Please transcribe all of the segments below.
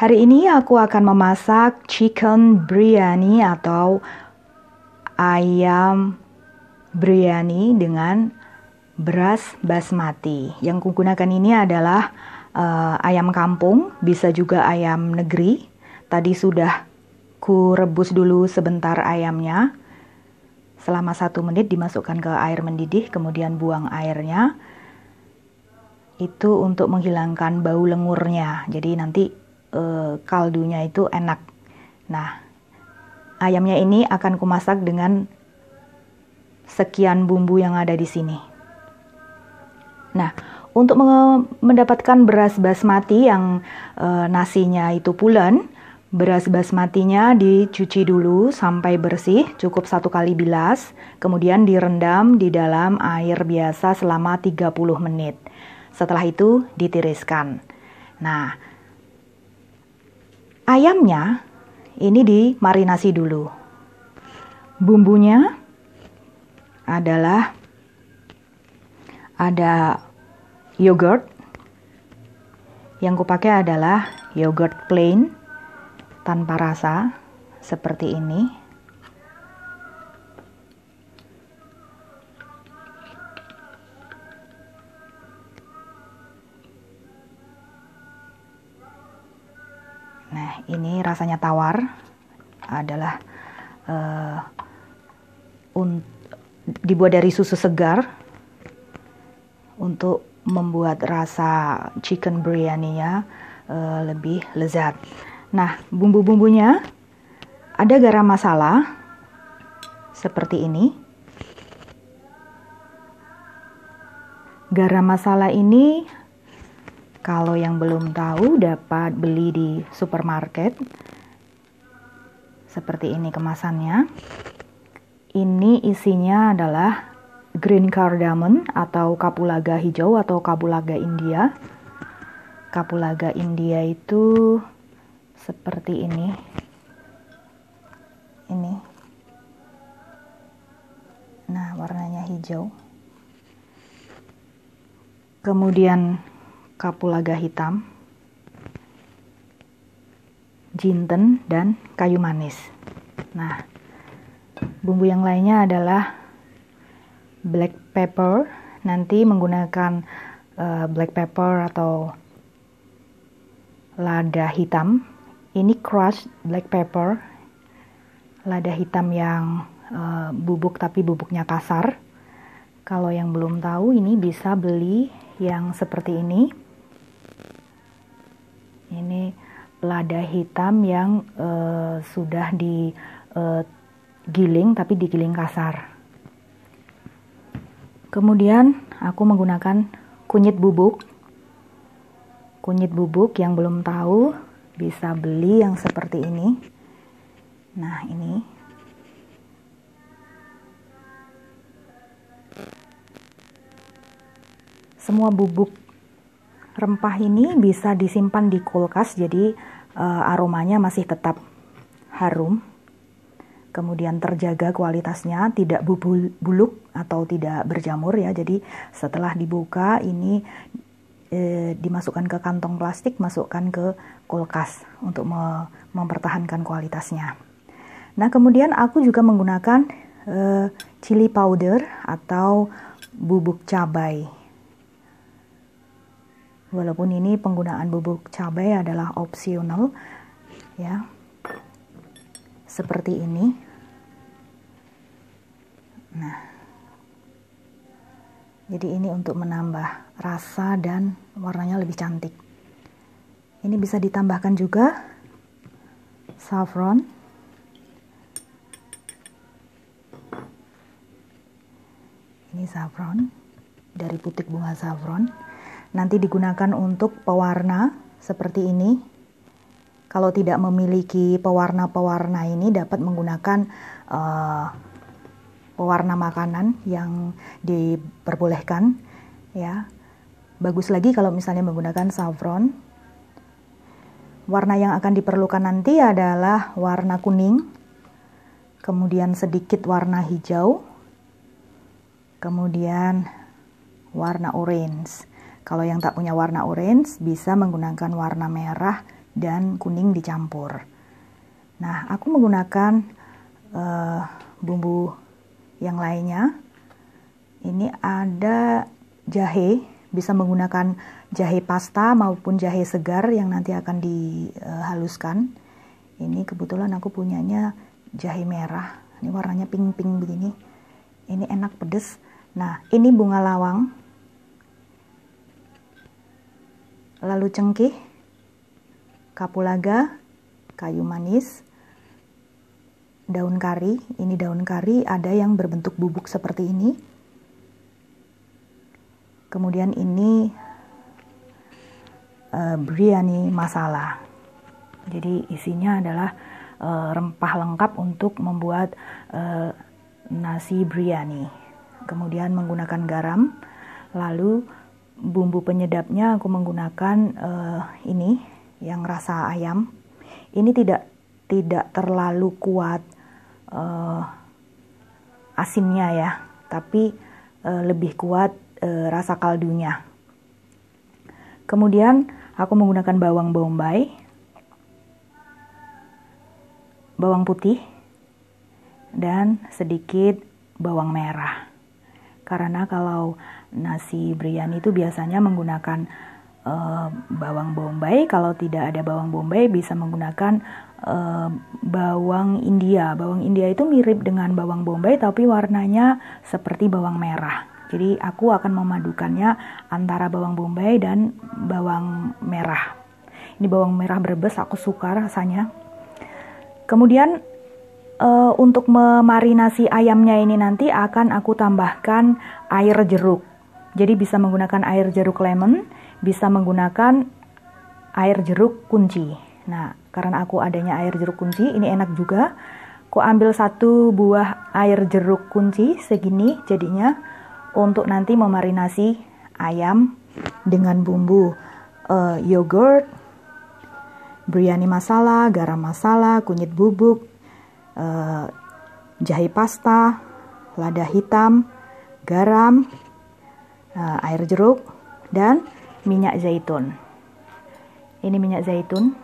Hari ini aku akan memasak chicken biryani atau ayam biryani dengan beras basmati. Yang kugunakan ini adalah ayam kampung, bisa juga ayam negeri. Tadi sudah ku rebus dulu sebentar ayamnya. Selama 1 menit dimasukkan ke air mendidih, kemudian buang airnya. Itu untuk menghilangkan bau lengurnya. Jadi nanti kaldunya itu enak. Nah, ayamnya ini akan kumasak dengan sekian bumbu yang ada di sini. Nah, untuk mendapatkan beras basmati yang nasinya itu pulen, beras basmatinya dicuci dulu sampai bersih, cukup 1 kali bilas, kemudian direndam di dalam air biasa selama 30 menit. Setelah itu ditiriskan. Nah, ayamnya ini dimarinasi dulu. Bumbunya adalah ada yogurt. Yang kupakai adalah yogurt plain tanpa rasa seperti ini. Nah, ini rasanya tawar, adalah dibuat dari susu segar untuk membuat rasa chicken biryaninya lebih lezat. Nah, bumbu-bumbunya ada garam masala seperti ini. Garam masala ini kalau yang belum tahu dapat beli di supermarket. Seperti ini kemasannya. Ini isinya adalah green cardamom atau kapulaga hijau atau kapulaga India. Kapulaga India itu seperti ini. Ini. Nah, warnanya hijau. Kemudian kapulaga hitam, jinten, dan kayu manis. Nah, bumbu yang lainnya adalah black pepper. Nanti menggunakan black pepper atau lada hitam. Ini crushed black pepper, lada hitam yang bubuk tapi bubuknya kasar. Kalau yang belum tahu, ini bisa beli yang seperti ini. Ini lada hitam yang sudah digiling tapi digiling kasar. Kemudian aku menggunakan kunyit bubuk. Kunyit bubuk yang belum tahu bisa beli yang seperti ini. Nah, ini. Semua bubuk rempah ini bisa disimpan di kulkas, jadi aromanya masih tetap harum. Kemudian terjaga kualitasnya, tidak buluk atau tidak berjamur ya. Jadi setelah dibuka ini dimasukkan ke kantong plastik, masukkan ke kulkas untuk mempertahankan kualitasnya. Nah, kemudian aku juga menggunakan chili powder atau bubuk cabai. Walaupun ini penggunaan bubuk cabai adalah opsional, ya, seperti ini. Nah, jadi ini untuk menambah rasa dan warnanya lebih cantik. Ini bisa ditambahkan juga saffron. Ini saffron dari butik bunga saffron. Nanti digunakan untuk pewarna seperti ini. Kalau tidak memiliki pewarna-pewarna ini, dapat menggunakan pewarna makanan yang diperbolehkan, ya. Bagus lagi kalau misalnya menggunakan saffron. Warna yang akan diperlukan nanti adalah warna kuning, kemudian sedikit warna hijau, kemudian warna orange. Kalau yang tak punya warna orange bisa menggunakan warna merah dan kuning dicampur. Nah, aku menggunakan bumbu yang lainnya. Ini ada jahe, bisa menggunakan jahe pasta maupun jahe segar yang nanti akan dihaluskan. Ini kebetulan aku punyanya jahe merah. Ini warnanya pink-pink begini. Ini enak pedes. Nah, ini bunga lawang. Lalu cengkeh, kapulaga, kayu manis, daun kari. Ini daun kari ada yang berbentuk bubuk seperti ini. Kemudian ini biryani masala. Jadi isinya adalah rempah lengkap untuk membuat nasi biryani. Kemudian menggunakan garam. Lalu bumbu penyedapnya aku menggunakan ini yang rasa ayam. Ini tidak terlalu kuat asinnya ya, tapi lebih kuat rasa kaldunya. Kemudian aku menggunakan bawang bombay, bawang putih, dan sedikit bawang merah. Karena kalau nasi biryani itu biasanya menggunakan bawang bombay. Kalau tidak ada bawang bombay bisa menggunakan bawang India. Bawang India itu mirip dengan bawang bombay tapi warnanya seperti bawang merah. Jadi aku akan memadukannya antara bawang bombay dan bawang merah. Ini bawang merah Brebes, aku suka rasanya. Kemudian untuk memarinasi ayamnya ini nanti akan aku tambahkan air jeruk. Jadi bisa menggunakan air jeruk lemon, bisa menggunakan air jeruk kunci. Nah, karena aku adanya air jeruk kunci, ini enak juga. Aku ambil 1 buah air jeruk kunci segini jadinya untuk nanti memarinasi ayam dengan bumbu yogurt, biryani masala, garam masala, kunyit bubuk, jahe pasta, lada hitam, garam, air jeruk, dan minyak zaitun. Ini minyak zaitun.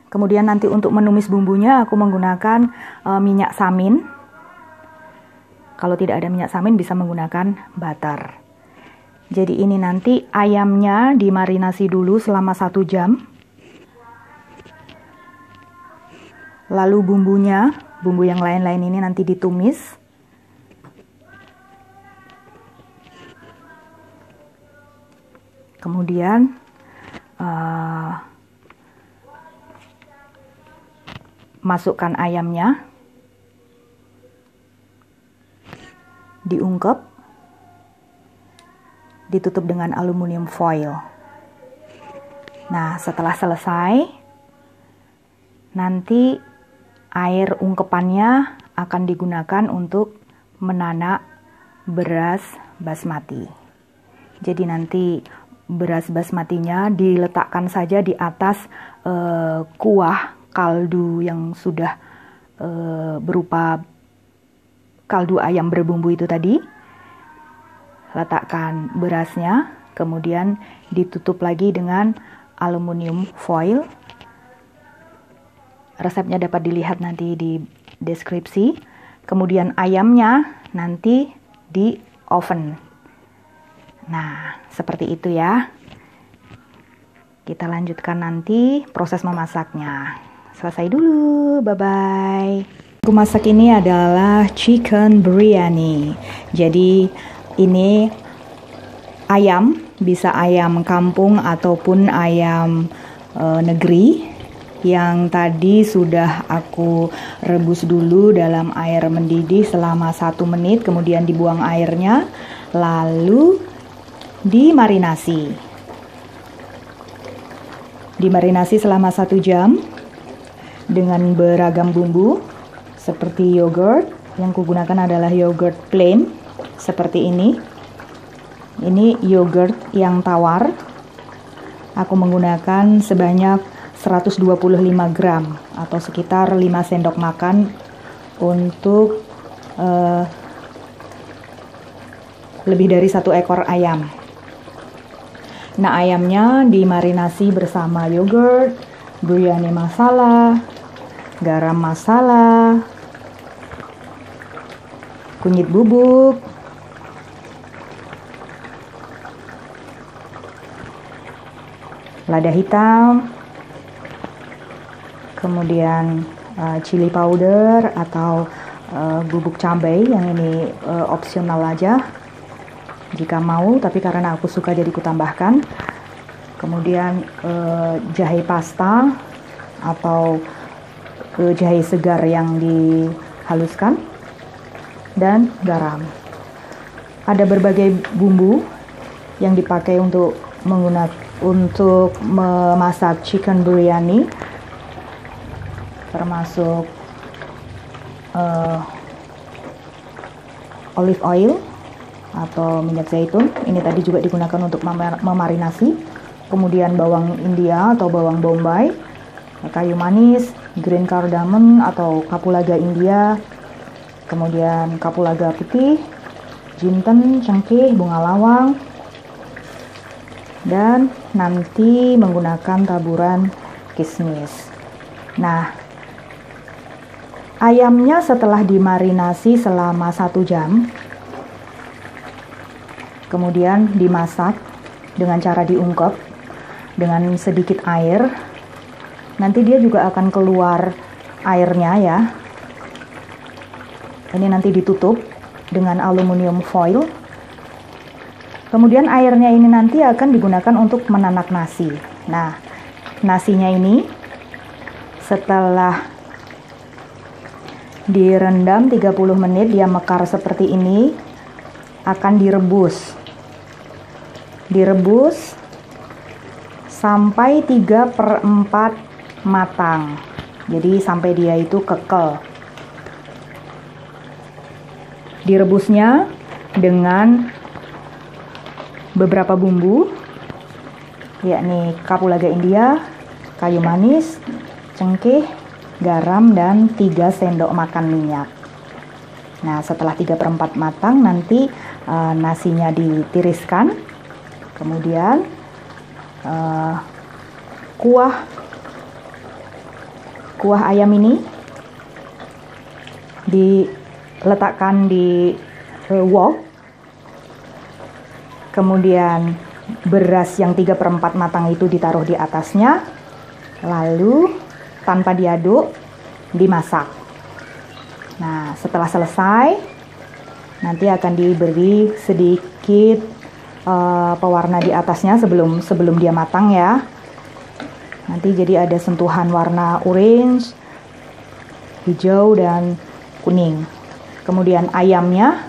Kemudian nanti untuk menumis bumbunya aku menggunakan minyak samin. Kalau tidak ada minyak samin bisa menggunakan butter. Jadi ini nanti ayamnya dimarinasi dulu selama 1 jam. Lalu bumbunya, bumbu yang lain-lain ini nanti ditumis. Kemudian masukkan ayamnya, diungkep, ditutup dengan aluminium foil. Nah, setelah selesai, nanti air ungkepannya akan digunakan untuk menanak beras basmati. Jadi nanti beras basmatinya diletakkan saja di atas kuah kaldu yang sudah berupa kaldu ayam berbumbu itu tadi. Letakkan berasnya, kemudian ditutup lagi dengan aluminium foil. Resepnya dapat dilihat nanti di deskripsi. Kemudian ayamnya nanti di oven. Nah, seperti itu ya. Kita lanjutkan nanti proses memasaknya. Selesai dulu, bye-bye. Aku masak ini adalah chicken biryani. Jadi ini ayam, bisa ayam kampung ataupun ayam negeri yang tadi sudah aku rebus dulu dalam air mendidih selama 1 menit, kemudian dibuang airnya, lalu dimarinasi selama 1 jam dengan beragam bumbu seperti yogurt. Yang kugunakan adalah yogurt plain seperti ini. Ini yogurt yang tawar. Aku menggunakan sebanyak 125 gram atau sekitar 5 sendok makan untuk lebih dari 1 ekor ayam. Nah, ayamnya dimarinasi bersama yogurt, biryani masala, garam masala, kunyit bubuk, lada hitam, kemudian chili powder atau bubuk cabai, yang ini opsional aja jika mau, tapi karena aku suka jadi kutambahkan. Kemudian jahe pasta atau jahe segar yang dihaluskan, dan garam. Ada berbagai bumbu yang dipakai untuk memasak chicken biryani, termasuk olive oil atau minyak zaitun. Ini tadi juga digunakan untuk memarinasi. Kemudian bawang India atau bawang bombay, kayu manis, green cardamom atau kapulaga India, kemudian kapulaga putih, jinten, cengkeh, bunga lawang, dan nanti menggunakan taburan kismis. Nah, ayamnya setelah dimarinasi selama 1 jam, kemudian dimasak dengan cara diungkep dengan sedikit air. Nanti dia juga akan keluar airnya ya. Ini nanti ditutup dengan aluminium foil. Kemudian airnya ini nanti akan digunakan untuk menanak nasi. Nah, nasinya ini setelah direndam 30 menit, dia mekar seperti ini, akan direbus sampai 3/4 matang. Jadi sampai dia itu kekel. Direbusnya dengan beberapa bumbu, yakni kapulaga India, kayu manis, cengkeh, garam, dan 3 sendok makan minyak. Nah, setelah 3/4 matang, nanti nasinya ditiriskan. Kemudian kuah ayam ini diletakkan di wok. Kemudian beras yang 3/4 matang itu ditaruh di atasnya. Lalu tanpa diaduk, dimasak. Nah, setelah selesai, nanti akan diberi sedikit pewarna di atasnya sebelum dia matang ya. Nanti jadi ada sentuhan warna orange, hijau, dan kuning. Kemudian ayamnya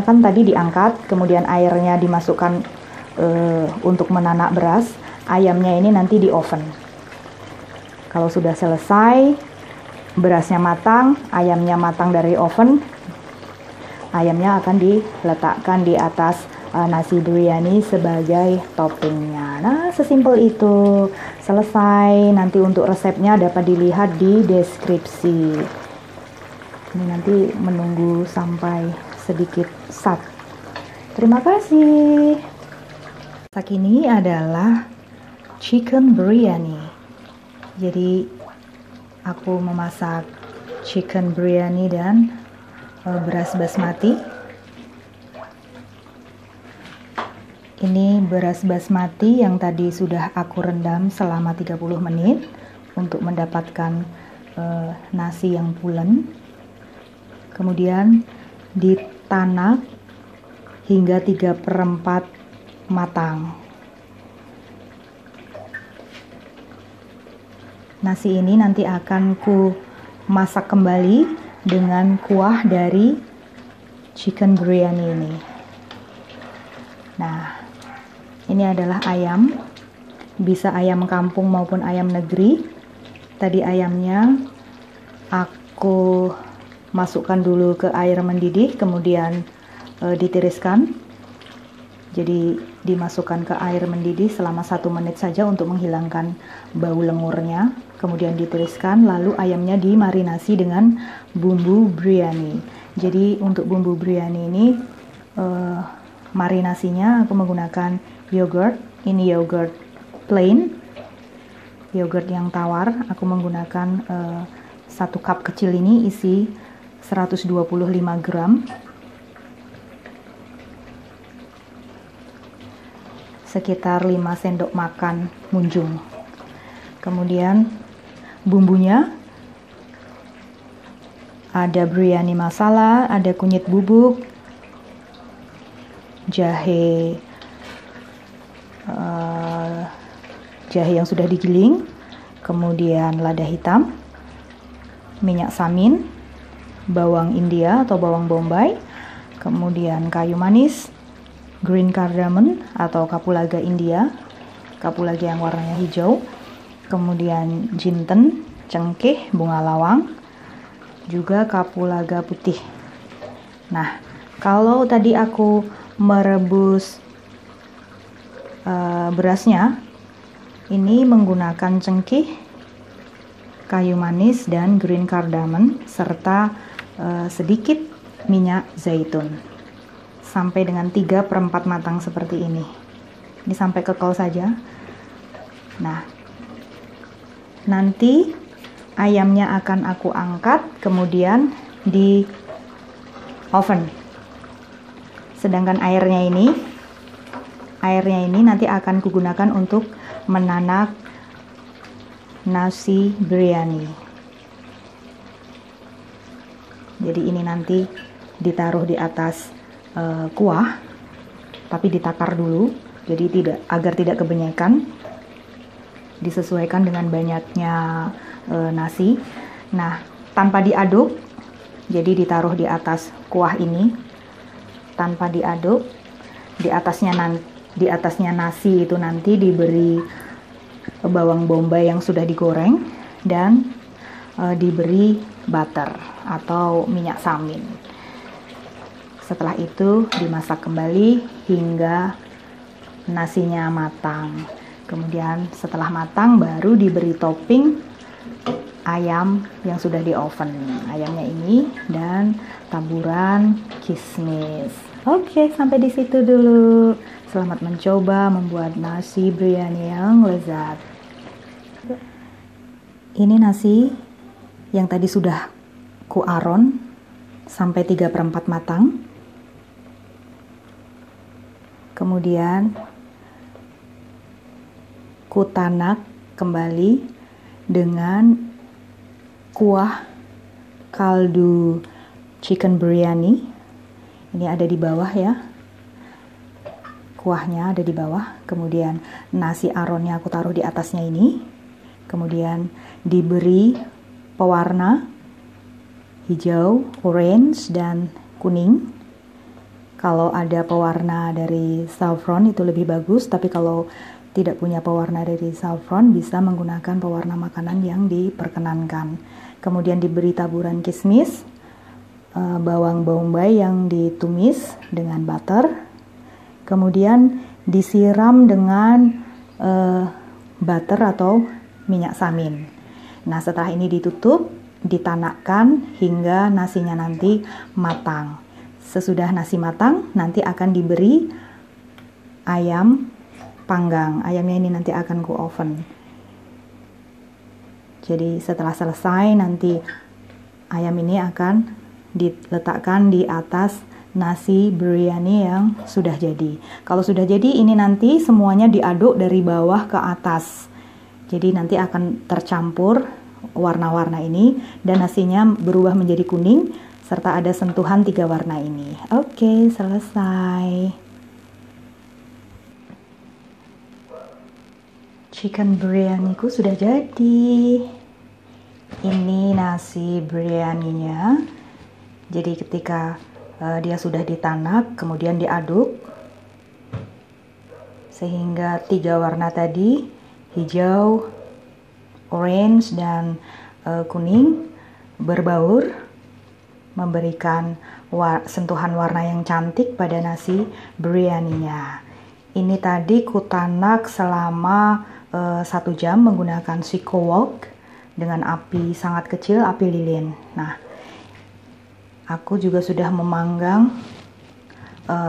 kan tadi diangkat, kemudian airnya dimasukkan untuk menanak beras. Ayamnya ini nanti di oven. Kalau sudah selesai, berasnya matang, ayamnya matang dari oven, ayamnya akan diletakkan di atas nasi biryani sebagai toppingnya. Nah, sesimpel itu. Selesai. Nanti untuk resepnya dapat dilihat di deskripsi. Ini nanti menunggu sampai sedikit sat. Terima kasih. Masak ini adalah chicken biryani. Jadi aku memasak chicken biryani dan beras basmati. Ini beras basmati yang tadi sudah aku rendam selama 30 menit untuk mendapatkan nasi yang pulen. Kemudian ditanak hingga 3/4 matang. Nasi ini nanti akan ku masak kembali dengan kuah dari chicken biryani ini. Nah, ini adalah ayam, bisa ayam kampung maupun ayam negeri. Tadi ayamnya aku masukkan dulu ke air mendidih, kemudian ditiriskan. Jadi dimasukkan ke air mendidih selama 1 menit saja untuk menghilangkan bau lengur-nya. Kemudian ditiriskan, lalu ayamnya dimarinasi dengan bumbu biryani. Jadi untuk bumbu biryani ini marinasinya aku menggunakan yogurt. Ini yogurt plain, yogurt yang tawar. Aku menggunakan 1 cup kecil ini isi 125 gram. Sekitar 5 sendok makan munjung. Kemudian bumbunya ada biryani masala, ada kunyit bubuk, jahe yang sudah digiling, kemudian lada hitam, minyak samin, bawang India atau bawang bombay, kemudian kayu manis, green cardamom atau kapulaga India, kapulaga yang warnanya hijau, kemudian jinten, cengkeh, bunga lawang, juga kapulaga putih. Nah, kalau tadi aku merebus berasnya, ini menggunakan cengkeh, kayu manis, dan green cardamom, serta sedikit minyak zaitun. Sampai dengan 3/4 matang seperti ini. Ini sampai kekal saja. Nah, nanti ayamnya akan aku angkat, kemudian di oven. Sedangkan airnya ini nanti akan kugunakan untuk menanak nasi biryani. Jadi ini nanti ditaruh di atas kuah, tapi ditakar dulu, jadi agar tidak kebanyakan, disesuaikan dengan banyaknya nasi. Nah, tanpa diaduk, jadi ditaruh di atas kuah ini tanpa diaduk. Di atasnya nasi itu nanti diberi bawang bombay yang sudah digoreng dan diberi butter atau minyak samin. Setelah itu dimasak kembali hingga nasinya matang. Kemudian setelah matang baru diberi topping ayam yang sudah di oven. Ayamnya ini dan taburan kismis. Oke, sampai di situ dulu. Selamat mencoba membuat nasi biryani yang lezat. Ini nasi yang tadi sudah ku aron sampai 3/4 matang. Kemudian ku tanak kembali dengan kuah kaldu chicken biryani. Ini ada di bawah ya. Kuahnya ada di bawah. Kemudian nasi aronnya aku taruh di atasnya ini. Kemudian diberi pewarna hijau, orange, dan kuning. Kalau ada pewarna dari saffron itu lebih bagus, tapi kalau tidak punya pewarna dari saffron bisa menggunakan pewarna makanan yang diperkenankan. Kemudian diberi taburan kismis, bawang bombay yang ditumis dengan butter. Kemudian disiram dengan butter atau minyak samin. Nah, setelah ini ditutup, ditanakkan hingga nasinya nanti matang. Sesudah nasi matang, nanti akan diberi ayam panggang. Ayamnya ini nanti akan ku oven. Jadi setelah selesai, nanti ayam ini akan diletakkan di atas nasi biryani yang sudah jadi. Kalau sudah jadi, ini nanti semuanya diaduk dari bawah ke atas. Jadi nanti akan tercampur warna-warna ini dan nasinya berubah menjadi kuning serta ada sentuhan 3 warna ini. Oke, selesai. Chicken biryaniku sudah jadi. Ini nasi biryaninya. Jadi ketika dia sudah ditanak, kemudian diaduk sehingga 3 warna tadi, hijau, orange, dan kuning berbaur, memberikan sentuhan warna yang cantik pada nasi biryaninya. Ini tadi kutanak selama 1 jam menggunakan Siko Wok dengan api sangat kecil, api lilin. Nah, Aku juga sudah memanggang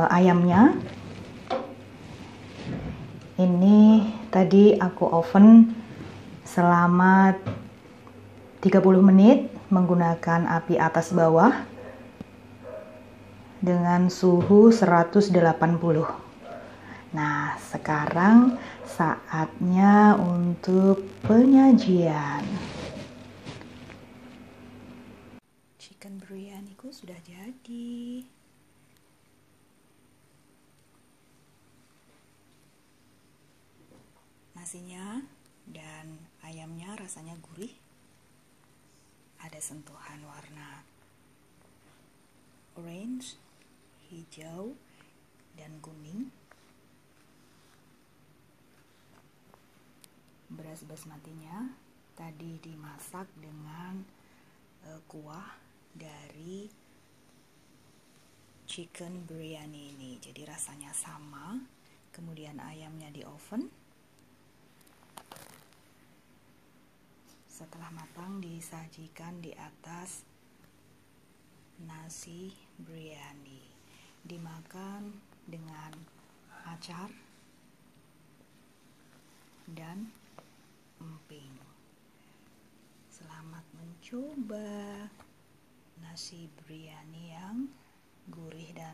ayamnya. Ini tadi aku oven selama 30 menit menggunakan api atas bawah dengan suhu 180. Nah, sekarang saatnya untuk penyajian. Chicken biryaniku sudah jadi. Nasinya dan ayamnya rasanya gurih. Ada sentuhan warna orange, hijau, dan kuning. Beras basmatinya tadi dimasak dengan kuah dari chicken biryani ini. Jadi rasanya sama. Kemudian ayamnya di oven. Setelah matang disajikan di atas nasi biryani. Dimakan dengan acar dan emping. Selamat mencoba nasi biryani yang gurih dan